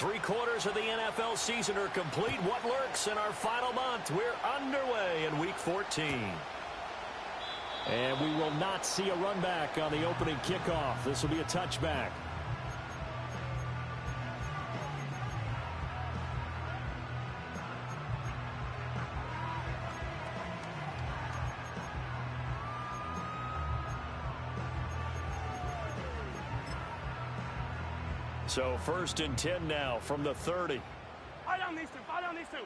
3/4 of the NFL season are complete. What lurks in our final month? We're underway in Week 14. And we will not see a run back on the opening kickoff. This will be a touchback. So 1st and 10 now from the 30. Fire down these two. Fire down these two.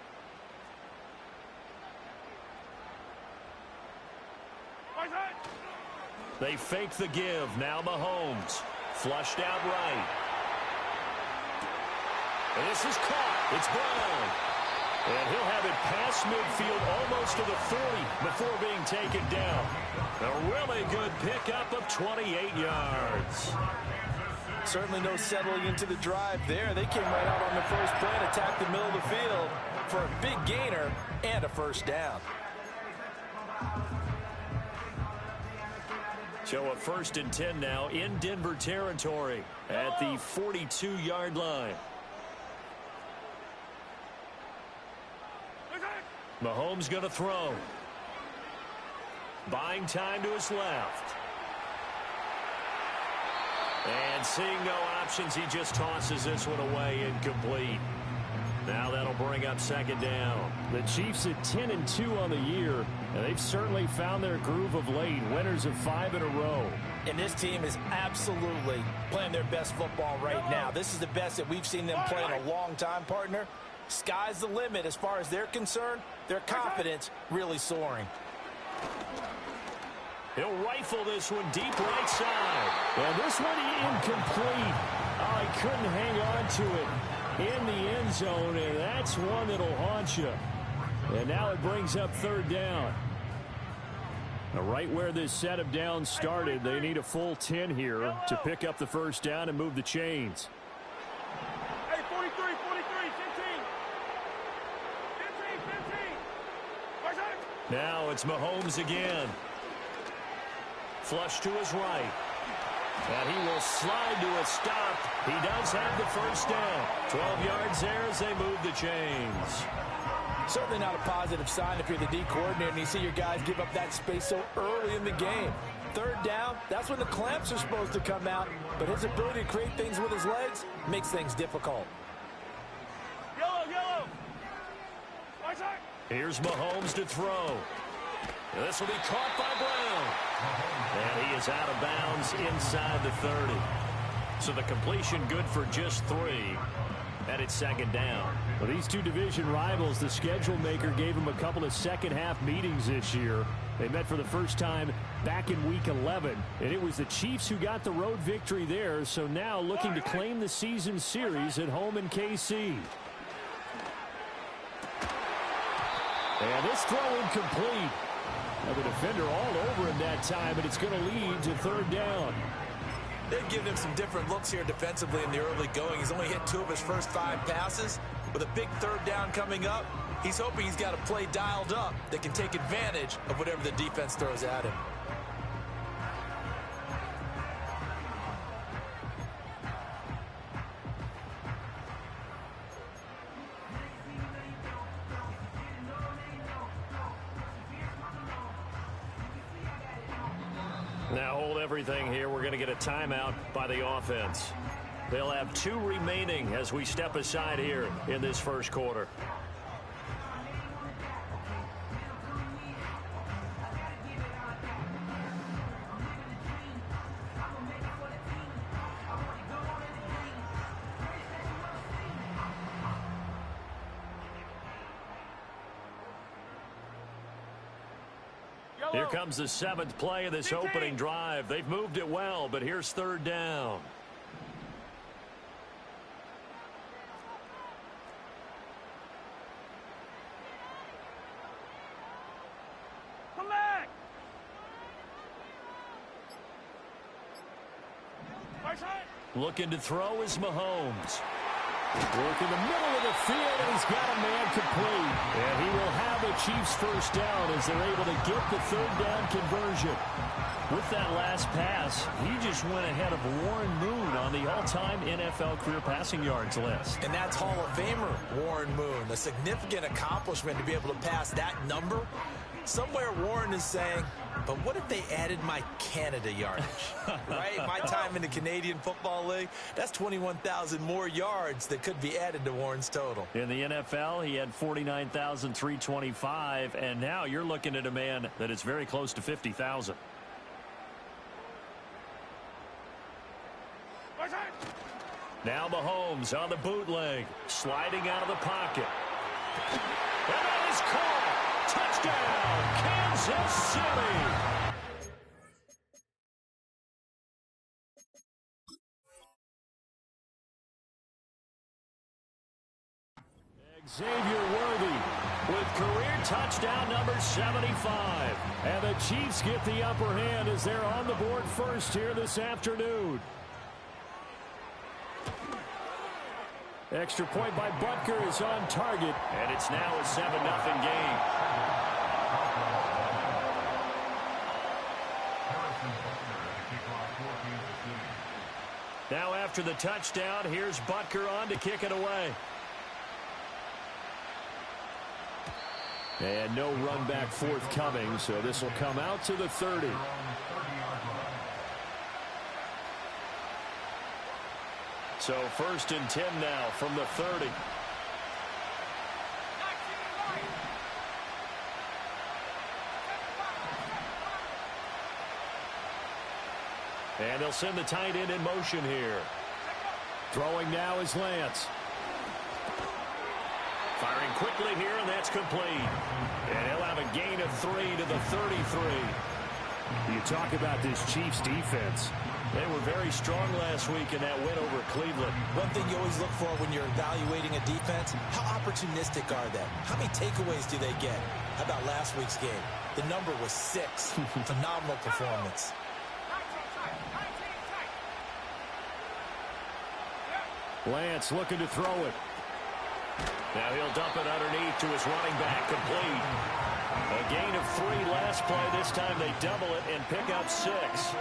They fake the give. Now Mahomes. Flushed out right. And this is caught. It's Brown. And he'll have it past midfield almost to the 40 before being taken down. A really good pickup of 28 yards. Certainly no settling into the drive there. They came right out on the first play and attacked the middle of the field for a big gainer and a first down. So a 1st and 10 now in Denver territory at the 42-yard line. Mahomes going to throw. Buying time to his left. And seeing no options, he just tosses this one away incomplete. Now that'll bring up 2nd down. The Chiefs at 10-2 on the year, and they've certainly found their groove of late. Winners of 5 in a row. And this team is absolutely playing their best football right now. This is the best that we've seen them play in a long time, partner. Sky's the limit as far as they're concerned. Their confidence really soaring. He'll rifle this one deep right side. And this one incomplete. Oh, he couldn't hang on to it in the end zone, and that's one that'll haunt you. And now it brings up 3rd down. Now, right where this set of downs started, they need a full 10 here to pick up the first down and move the chains. Hey, 43, 15. 15. Now it's Mahomes again. Flush to his right. And he will slide to a stop. He does have the first down. 12 yards there as they move the chains. Certainly not a positive sign if you're the D coordinator and you see your guys give up that space so early in the game. 3rd down, that's when the clamps are supposed to come out. But his ability to create things with his legs makes things difficult. Yellow. Here's Mahomes to throw. This will be caught by Brown. And he is out of bounds inside the 30. So the completion good for just 3. And it's 2nd down. Well, these two division rivals, the schedule maker gave them a couple of second-half meetings this year. They met for the first time back in Week 11. And it was the Chiefs who got the road victory there. So now looking to claim the season series at home in KC. And this throw incomplete. Now the defender all over him that time, but it's going to lead to 3rd down. They've given him some different looks here defensively in the early going. He's only hit 2 of his first 5 passes. With a big 3rd down coming up, he's hoping he's got a play dialed up that can take advantage of whatever the defense throws at him. Now hold everything here. We're going to get a timeout by the offense. They'll have 2 remaining as we step aside here in this first quarter. Here comes the 7th play of this opening drive. They've moved it well, but here's 3rd down. Come back. Looking to throw is Mahomes. Work in the middle of the field, and he's got a man complete. And he will have a Chiefs first down as they're able to get the 3rd down conversion. With that last pass, he just went ahead of Warren Moon on the all-time NFL career passing yards list. And that's Hall of Famer Warren Moon. A significant accomplishment to be able to pass that number. Somewhere Warren is saying, but what if they added my Canada yardage? Right? My time in the Canadian Football League, that's 21,000 more yards that could be added to Warren's total. In the NFL, he had 49,325, and now you're looking at a man that is very close to 50,000. Now Mahomes on the bootleg, sliding out of the pocket. And that is caught. Touchdown, Kansas City. Xavier Worthy with career touchdown number 75. And the Chiefs get the upper hand as they're on the board first here this afternoon. Extra point by Butker is on target. And it's now a 7-0 game. Now after the touchdown, here's Butker on to kick it away. And no run back forthcoming, so this will come out to the 30. So 1st and 10 now from the 30. And they'll send the tight end in motion here. Throwing now is Lance. Firing quickly here, and that's complete. And he'll have a gain of 3 to the 33. You talk about this Chiefs defense. They were very strong last week in that win over Cleveland. One thing you always look for when you're evaluating a defense, how opportunistic are they? How many takeaways do they get? How about last week's game? The number was 6. Phenomenal performance. Lance looking to throw it. Now he'll dump it underneath to his running back, complete. A gain of 3 last play. This time they double it and pick up 6.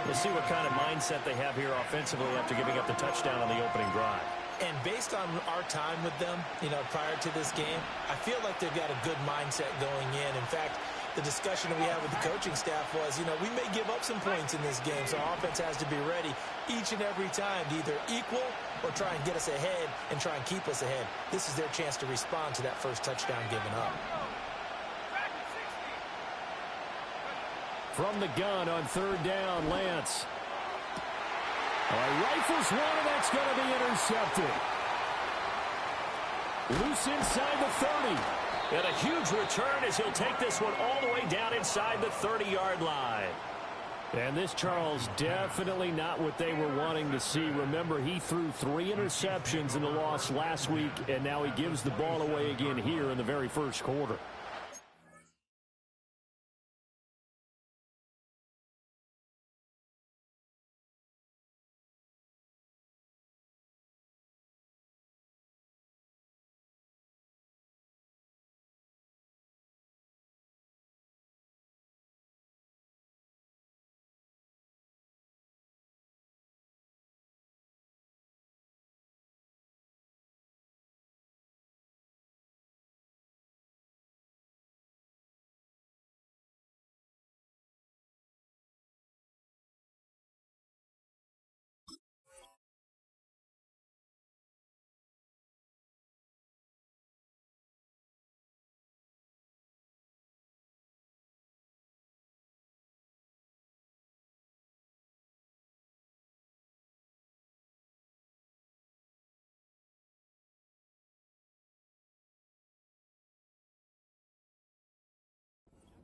We'll see what kind of mindset they have here offensively after giving up the touchdown on the opening drive. And based on our time with them, prior to this game, I feel like they've got a good mindset going in. In fact, the discussion that we had with the coaching staff was, we may give up some points in this game, so our offense has to be ready each and every time to either equal or try and get us ahead and try and keep us ahead. This is their chance to respond to that first touchdown given up. From the gun on 3rd down, Lance. Rifles one, and that's going to be intercepted. Loose inside the 30. And a huge return as he'll take this one all the way down inside the 30-yard line. And this, Charles, definitely not what they were wanting to see. Remember, he threw 3 interceptions in the loss last week, and now he gives the ball away again here in the very first quarter.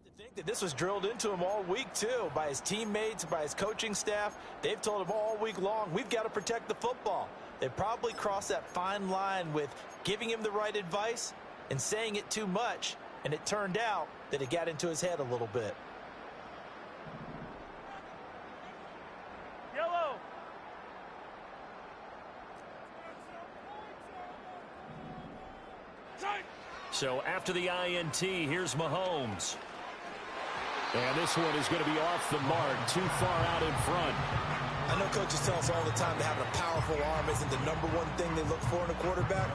I think that this was drilled into him all week, too, by his teammates, by his coaching staff. They've told him all week long, we've got to protect the football. They probably crossed that fine line with giving him the right advice and saying it too much, and it turned out that it got into his head a little bit. Yellow. So after the INT, here's Mahomes. And this one is going to be off the mark, too far out in front. I know coaches tell us all the time that having a powerful arm isn't the number one thing they look for in a quarterback.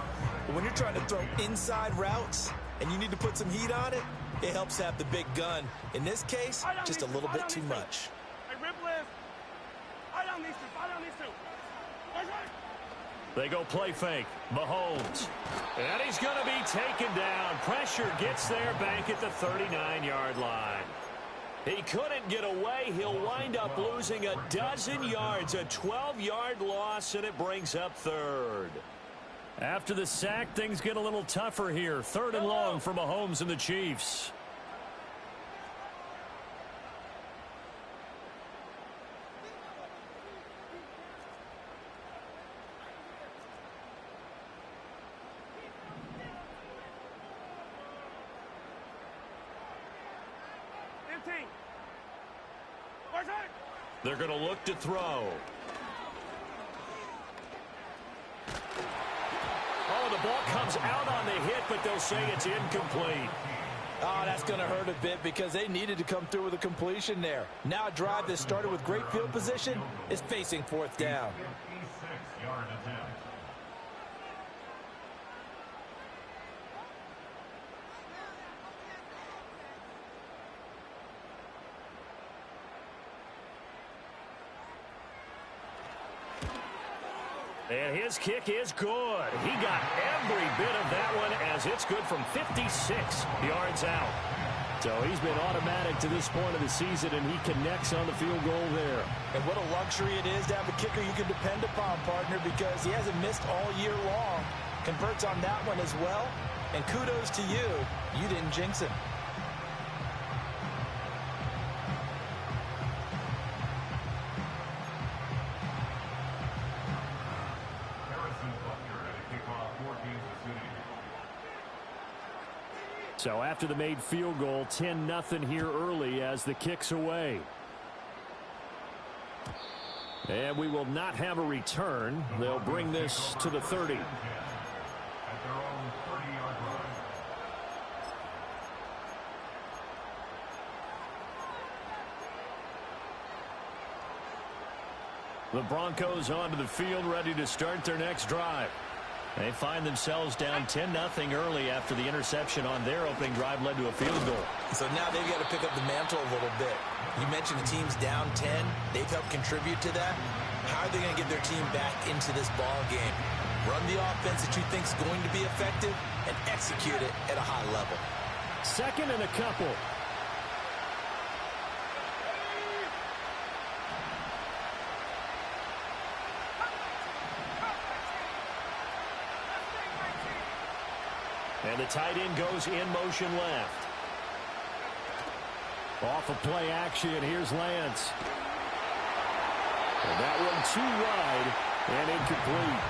But when you're trying to throw inside routes and you need to put some heat on it, it helps have the big gun. In this case, just a little bit too much. Hey, rip lift. Eye down these two. Eye down these two. They go play fake. Mahomes. And he's going to be taken down. Pressure gets there back at the 39-yard line. He couldn't get away. He'll wind up losing a dozen yards, a 12-yard loss, and it brings up third. After the sack, things get a little tougher here. 3rd and long for Mahomes and the Chiefs. They're going to look to throw. Oh, the ball comes out on the hit, but they'll say it's incomplete. Oh, that's going to hurt a bit because they needed to come through with a completion there. Now a drive that started with great field position is facing 4th down. And his kick is good. He got every bit of that one as it's good from 56 yards out. So he's been automatic to this point of the season, and he connects on the field goal there. And what a luxury it is to have a kicker you can depend upon, partner, because he hasn't missed all year long. Converts on that one as well. And kudos to you. You didn't jinx him. So after the made field goal, 10-0 here early as the kick's away. And we will not have a return. They'll bring this to the 30. The Broncos onto the field, ready to start their next drive. They find themselves down 10-0 early after the interception on their opening drive led to a field goal. So now they've got to pick up the mantle a little bit. You mentioned the team's down 10. They've helped contribute to that. How are they going to get their team back into this ball game? Run the offense that you think is going to be effective and execute it at a high level. 2nd and a couple. And the tight end goes in motion left. Off of play action, here's Lance. And that one too wide and incomplete.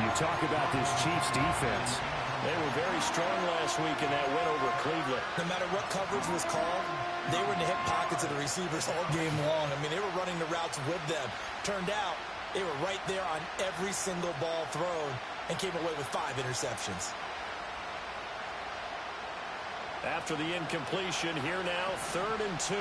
You talk about this Chiefs defense. They were very strong last week in that win over Cleveland. No matter what coverage was called, they were in the hip pockets of the receivers all game long. I mean, they were running the routes with them. Turned out, they were right there on every single ball thrown and came away with 5 interceptions. After the incompletion, here now, 3rd and 2.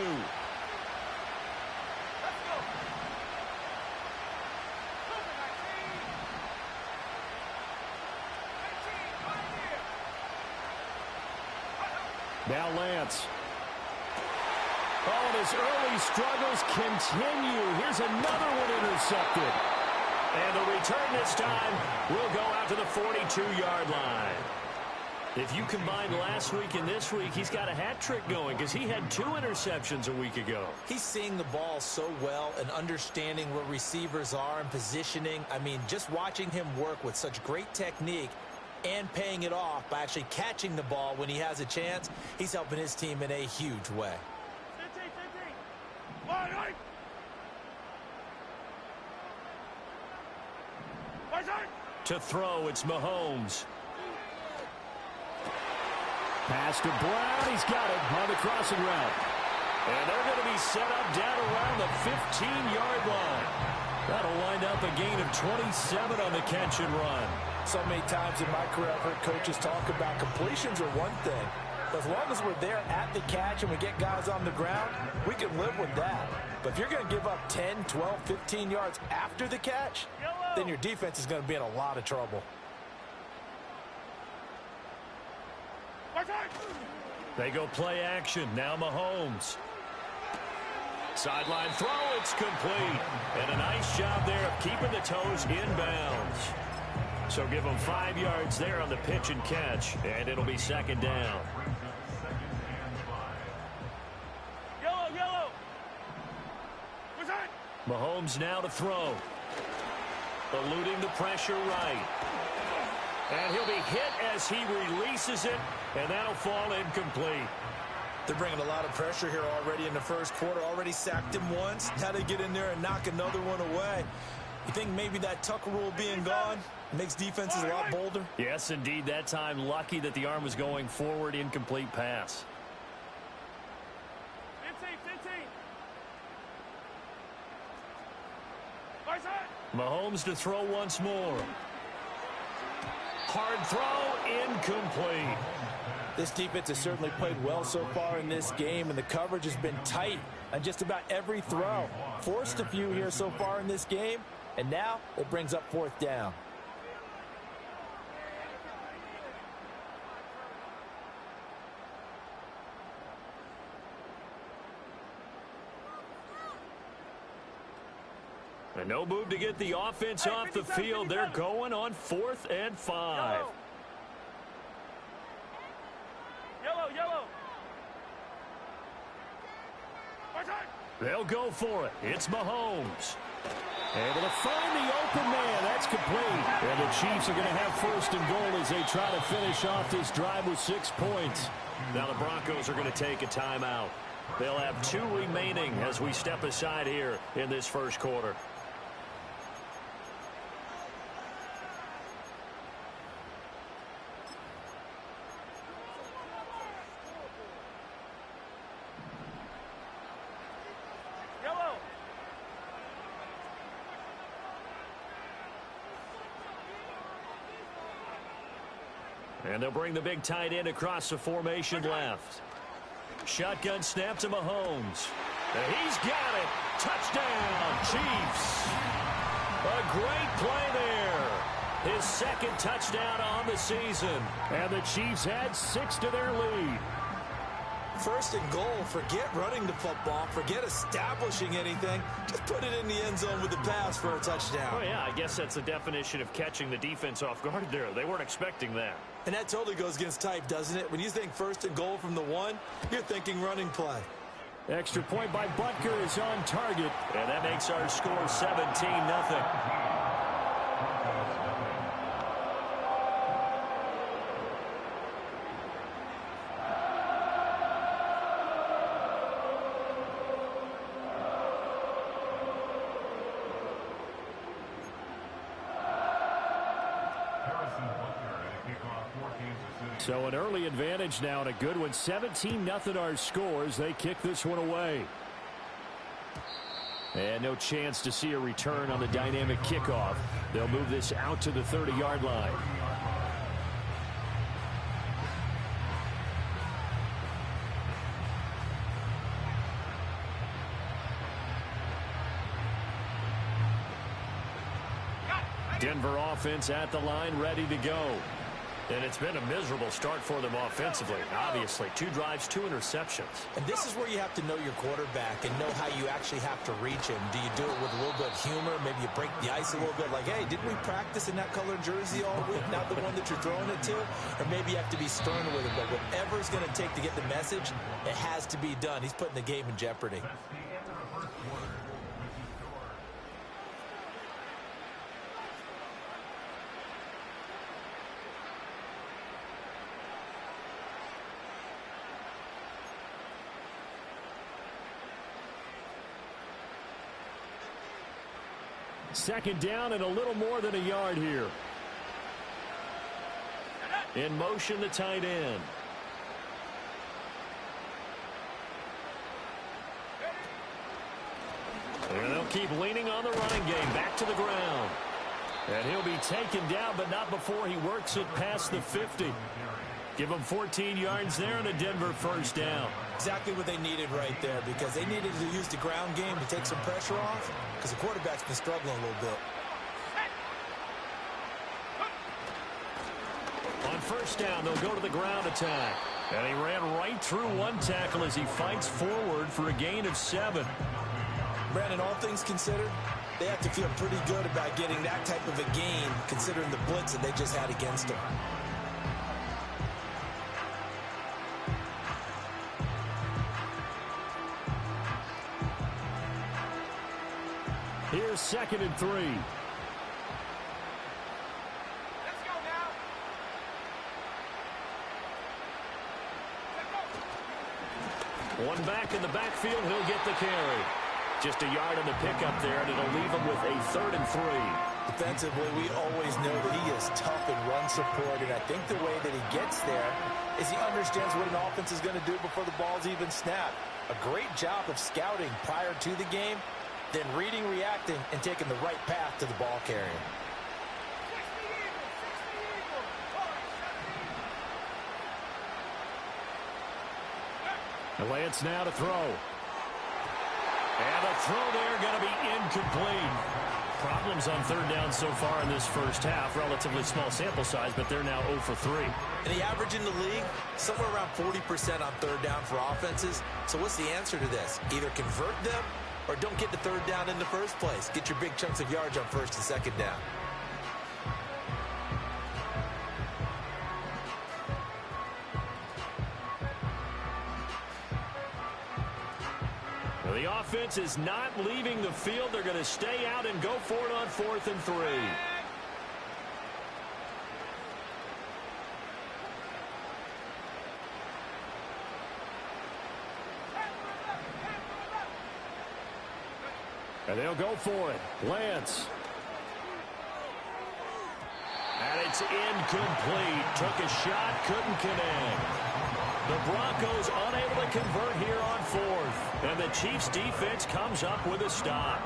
Now Lance. Oh, and his early struggles continue. Here's another one intercepted. And the return this time will go out to the 42-yard line. If you combine last week and this week, he's got a hat trick going because he had 2 interceptions a week ago. He's seeing the ball so well and understanding where receivers are and positioning. I mean, just watching him work with such great technique and paying it off by actually catching the ball when he has a chance, he's helping his team in a huge way. To throw, it's Mahomes. Pass to Brown. He's got it on the crossing route. And they're going to be set up down around the 15-yard line. That'll wind up a gain of 27 on the catch and run. So many times in my career, I've heard coaches talk about completions are one thing. As long as we're there at the catch and we get guys on the ground, we can live with that. But if you're going to give up 10, 12, 15 yards after the catch, then your defense is going to be in a lot of trouble. They go play action. Now Mahomes. Sideline throw. It's complete. And a nice job there of keeping the toes in bounds. So give them 5 yards there on the pitch and catch, and it'll be second down. Yellow. Mahomes now to throw. Eluding the pressure right. And he'll be hit as he releases it, and that'll fall incomplete. They're bringing a lot of pressure here already in the first quarter. Already sacked him once. Now they get in there and knock another one away. You think maybe that Tucker rule being gone makes defenses a lot bolder? Yes, indeed. That time, lucky that the arm was going forward. Incomplete pass. 15. Mahomes to throw once more. Hard throw, incomplete. This defense has certainly played well so far in this game, and the coverage has been tight on just about every throw. Forced a few here so far in this game, and now it brings up fourth down. And no move to get the offense off the field. They're going on 4th and 5. Yellow. They'll go for it. It's Mahomes. Able to find the open man. That's complete. And the Chiefs are going to have 1st and goal as they try to finish off this drive with 6 points. Now the Broncos are going to take a timeout. They'll have 2 remaining as we step aside here in this first quarter. And they'll bring the big tight end across the formation left. Shotgun snap to Mahomes. And he's got it. Touchdown, Chiefs. A great play there. His 2nd touchdown on the season. And the Chiefs add 6 to their lead. 1st and goal. Forget running the football. Forget establishing anything. Just put it in the end zone with the pass for a touchdown. Oh, yeah, I guess that's the definition of catching the defense off guard there. They weren't expecting that. And that totally goes against type, doesn't it? When you think 1st and goal from the 1, you're thinking running play. Extra point by Butker is on target. And that makes our score 17-0. So an early advantage now and a good one. 17-0 our scores. They kick this one away. And no chance to see a return on the dynamic kickoff. They'll move this out to the 30-yard line. Denver offense at the line, ready to go. And it's been a miserable start for them offensively. Obviously, 2 drives, 2 interceptions. And this is where you have to know your quarterback and know how you actually have to reach him. Do you do it with a little bit of humor? Maybe you break the ice a little bit like, hey, didn't we practice in that colored jersey all week? Not the one that you're throwing it to? Or maybe you have to be stern with him. But whatever it's going to take to get the message, it has to be done. He's putting the game in jeopardy. Second down and a little more than a yard here. In motion, the tight end. And they'll keep leaning on the running game. Back to the ground. And he'll be taken down, but not before he works it past the 50. Give them 14 yards there and a Denver first down. Exactly what they needed right there, because they needed to use the ground game to take some pressure off, because the quarterback's been struggling a little bit. On first down, they'll go to the ground attack. And he ran right through one tackle as he fights forward for a gain of 7. Brandon, all things considered, they have to feel pretty good about getting that type of a gain, considering the blitz that they just had against them. Here's 2nd and 3. Let's go now. One back in the backfield, he'll get the carry. Just a yard on the pickup there, and it'll leave him with a 3rd and 3. Defensively, we always know that he is tough in run support, and I think the way that he gets there is he understands what an offense is going to do before the ball's even snapped. A great job of scouting prior to the game, then reading, reacting, and taking the right path to the ball carrier. 60 Eagles. The Lance now to throw. And the throw there going to be incomplete. Problems on 3rd down so far in this first half. Relatively small sample size, but they're now 0 for 3. And the average in the league, somewhere around 40% on 3rd down for offenses. So what's the answer to this? Either convert them or don't get the 3rd down in the first place. Get your big chunks of yards on 1st and 2nd down. The offense is not leaving the field. They're going to stay out and go for it on 4th and 3. And they'll go for it. Lance. And it's incomplete. Took a shot, couldn't connect. The Broncos unable to convert here on 4th. And the Chiefs defense comes up with a stop.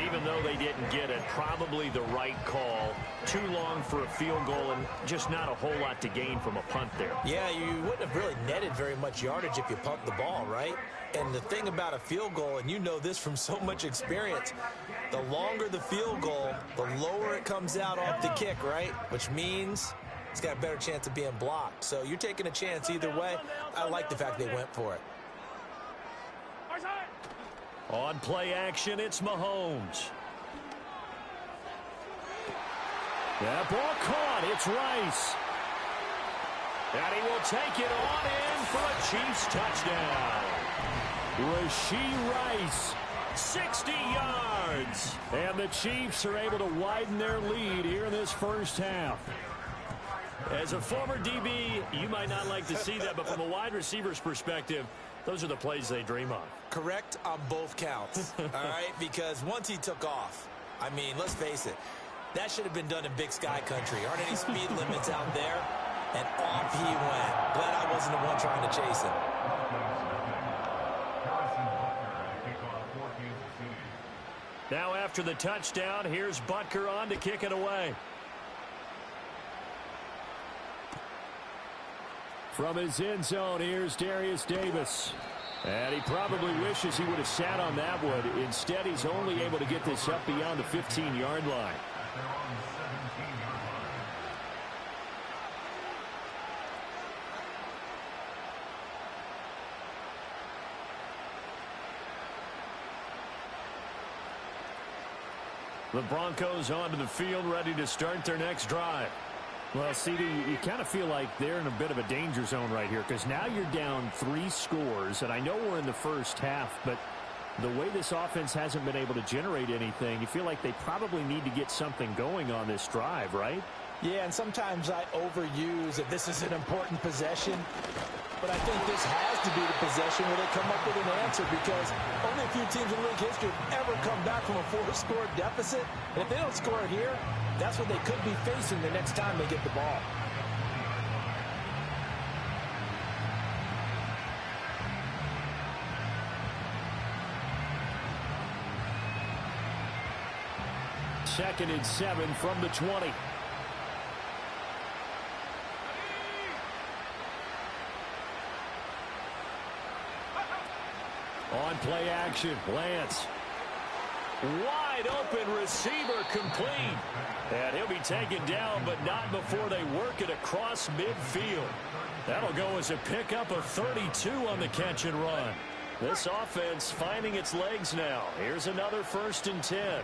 Even though they didn't get it, probably the right call. Too long for a field goal and just not a whole lot to gain from a punt there. Yeah, you wouldn't have really netted very much yardage if you pumped the ball, right? And the thing about a field goal, and you know this from so much experience, the longer the field goal, the lower it comes out off the kick, right? Which means it's got a better chance of being blocked. So you're taking a chance either way. I like the fact they went for it. On play action, it's Mahomes. That ball caught. It's Rice. And he will take it on in for a Chiefs touchdown. Rashee Rice, 60 yards. And the Chiefs are able to widen their lead here in this first half. As a former DB, you might not like to see that, but from a wide receiver's perspective, those are the plays they dream of. Correct on both counts, all right? Because once he took off, I mean, let's face it, that should have been done in Big Sky Country. Aren't any speed limits out there? And off he went. Glad I wasn't the one trying to chase him. Now after the touchdown, here's Butker on to kick it away. From his end zone, here's Darius Davis. And he probably wishes he would have sat on that one. Instead, he's only able to get this up beyond the 15-yard line. The Broncos onto the field, ready to start their next drive. Well, CD, you kind of feel like they're in a bit of a danger zone right here because now you're down 3 scores, and I know we're in the first half, but the way this offense hasn't been able to generate anything, you feel like they probably need to get something going on this drive, right? Yeah, and sometimes I overuse if this is an important possession, but I think this has to be the possession where they come up with an answer because only a few teams in league history have ever come back from a 4-score deficit. And if they don't score it here, that's what they could be facing the next time they get the ball. Second and 7 from the 20. On play action, Lance. Wide open receiver complete. And he'll be taken down, but not before they work it across midfield. That'll go as a pickup of 32 on the catch and run. This offense finding its legs now. Here's another 1st and 10.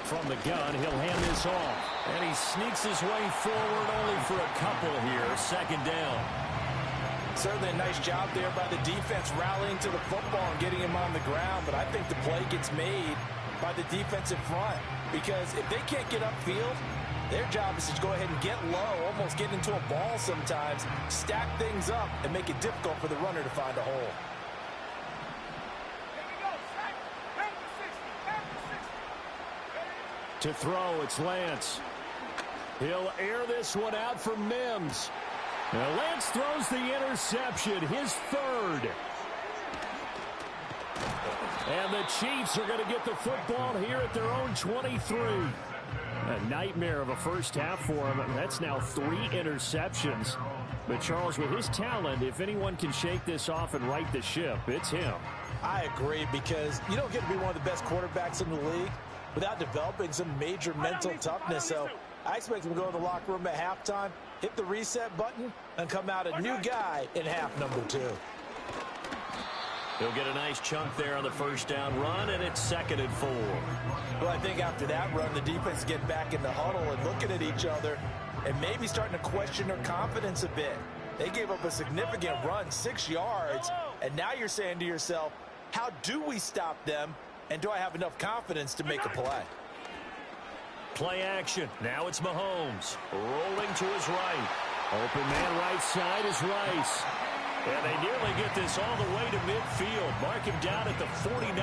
From the gun, he'll hand this off. And he sneaks his way forward only for a couple here. 2nd down. Certainly a nice job there by the defense rallying to the football and getting him on the ground. But I think the play gets made by the defensive front. Because if they can't get upfield, their job is to go ahead and get low, almost get into a ball sometimes, stack things up, and make it difficult for the runner to find a hole. To throw, it's Lance. He'll air this one out for Mims. Now Lance throws the interception, his 3rd. And the Chiefs are going to get the football here at their own 23. A nightmare of a first half for him. That's now 3 interceptions. But Charles, with his talent, if anyone can shake this off and right the ship, it's him. I agree, because you don't get to be one of the best quarterbacks in the league without developing some major mental toughness. So I expect him to go to the locker room at halftime, hit the reset button, and come out a new guy in half number 2. He'll get a nice chunk there on the 1st down run, and it's 2nd and 4. Well, I think after that run, the defense get back in the huddle and looking at each other and maybe starting to question their confidence a bit. They gave up a significant run, 6 yards, and now you're saying to yourself, how do we stop them, and do I have enough confidence to make a play? Play action. Now it's Mahomes. Rolling to his right. Open man right side is Rice. And they nearly get this all the way to midfield. Mark him down at the 49.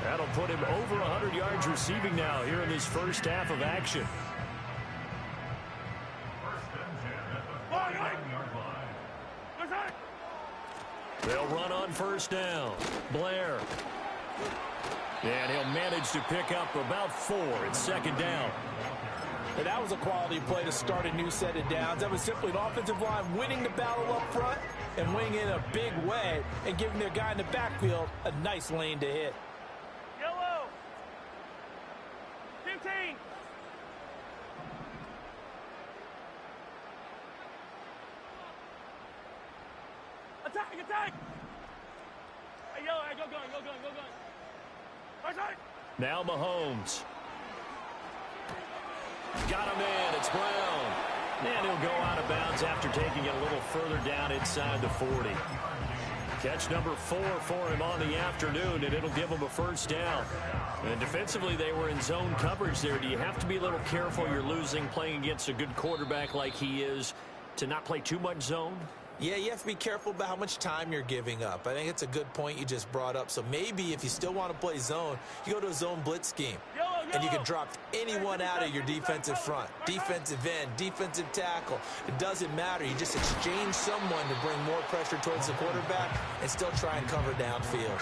That'll put him over 100 yards receiving now here in this first half of action. They'll run on 1st down. Blair. And he'll manage to pick up about 4. It's 2nd down. And that was a quality play to start a new set of downs. That was simply an offensive line winning the battle up front and winning it in a big way and giving their guy in the backfield a nice lane to hit. Yellow. 15. Attack, attack. Hey, yellow, hey, go gun, go gun, go gun. Right side. Now Mahomes. Got him in. It's Brown. And he'll go out of bounds after taking it a little further down inside the 40. Catch number 4 for him on the afternoon, and it'll give him a 1st down. And defensively, they were in zone coverage there. Do you have to be a little careful? You're losing playing against a good quarterback like he is to not play too much zone? Yeah, you have to be careful about how much time you're giving up. I think it's a good point you just brought up. So maybe if you still want to play zone, you go to a zone blitz scheme. And you can drop anyone out of your defensive front. Defensive end, defensive tackle. It doesn't matter. You just exchange someone to bring more pressure towards the quarterback and still try and cover downfield.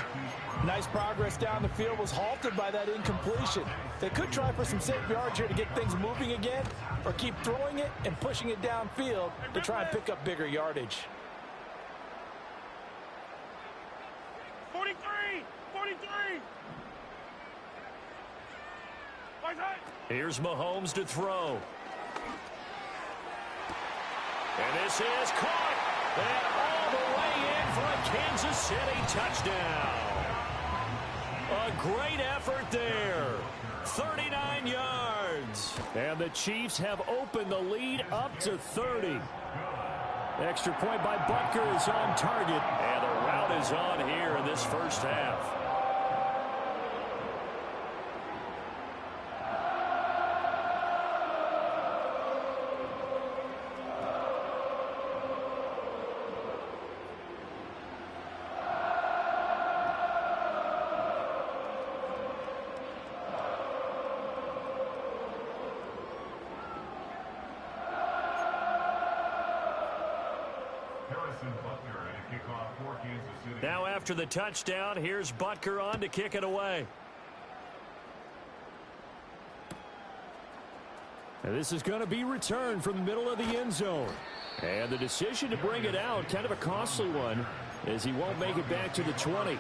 Nice progress down the field was halted by that incompletion. They could try for some safe yards here to get things moving again, or keep throwing it and pushing it downfield to try and pick up bigger yardage. 43! 43! Here's Mahomes to throw. And this is caught. And all the way in for a Kansas City touchdown. A great effort there. 39 yards. And the Chiefs have opened the lead up to 30. Extra point by Butker is on target. And the route is on here in this first half. Now after the touchdown, here's Butker on to kick it away. And this is going to be returned from the middle of the end zone. And the decision to bring it out, kind of a costly one, as he won't make it back to the 20.